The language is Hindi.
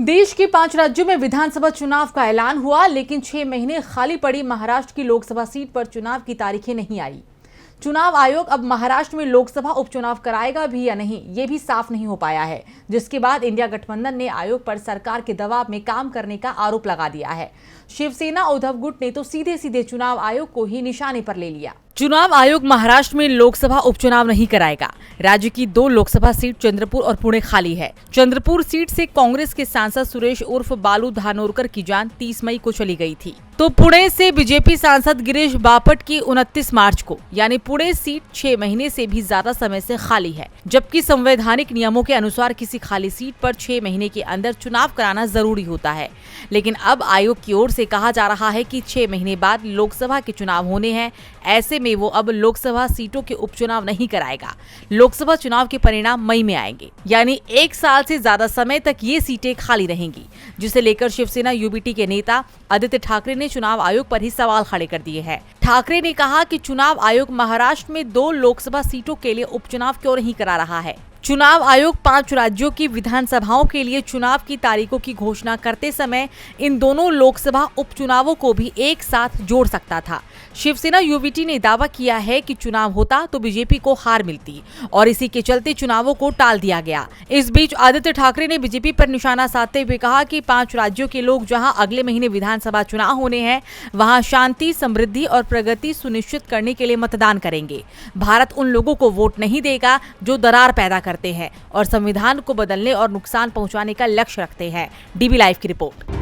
देश के 5 राज्यों में विधानसभा चुनाव का ऐलान हुआ, लेकिन 6 महीने खाली पड़ी महाराष्ट्र की लोकसभा सीट पर चुनाव की तारीखें नहीं आई। चुनाव आयोग अब महाराष्ट्र में लोकसभा उपचुनाव कराएगा भी या नहीं, ये भी साफ नहीं हो पाया है, जिसके बाद इंडिया गठबंधन ने आयोग पर सरकार के दबाव में काम करने का आरोप लगा दिया है। शिवसेना उद्धव गुट ने तो सीधे सीधे चुनाव आयोग को ही निशाने पर ले लिया। चुनाव आयोग महाराष्ट्र में लोकसभा उपचुनाव नहीं कराएगा। राज्य की 2 लोकसभा सीट चंद्रपुर और पुणे खाली है। चंद्रपुर सीट से कांग्रेस के सांसद सुरेश उर्फ बालू धानोरकर की जान 30 मई को चली गई थी, तो पुणे से बीजेपी सांसद गिरीश बापट की 29 मार्च को, यानी पुणे सीट 6 महीने से भी ज्यादा समय से खाली है, जबकि संवैधानिक नियमों के अनुसार किसी खाली सीट पर 6 महीने के अंदर चुनाव कराना जरूरी होता है। लेकिन अब आयोग की ओर से कहा जा रहा है कि 6 महीने बाद लोकसभा के चुनाव होने हैं, ऐसे में वो अब लोकसभा सीटों के उपचुनाव नहीं कराएगा। लोकसभा चुनाव के परिणाम मई में आएंगे, यानी 1 साल से ज्यादा समय तक ये सीटें खाली रहेंगी, जिसे लेकर शिवसेना यूबीटी के नेता आदित्य ठाकरे ने चुनाव आयोग पर ही सवाल खड़े कर दिए हैं। ठाकरे ने कहा कि चुनाव आयोग महाराष्ट्र में 2 लोकसभा सीटों के लिए उपचुनाव क्यों नहीं करा रहा है। चुनाव आयोग 5 राज्यों की विधानसभाओं के लिए चुनाव की तारीखों की घोषणा करते समय इन दोनों लोकसभा उपचुनावों को भी एक साथ जोड़ सकता था। शिवसेना यूबीटी ने दावा किया है कि चुनाव होता तो बीजेपी को हार मिलती और इसी के चलते चुनावों को टाल दिया गया। इस बीच आदित्य ठाकरे ने बीजेपी पर निशाना साधते हुए कहा कि 5 राज्यों के लोग जहां अगले महीने विधानसभा चुनाव होने हैं, वहां शांति, समृद्धि और प्रगति सुनिश्चित करने के लिए मतदान करेंगे। भारत उन लोगों को वोट नहीं देगा जो दरार पैदा करते हैं और संविधान को बदलने और नुकसान पहुंचाने का लक्ष्य रखते हैं। डीबी लाइव की रिपोर्ट।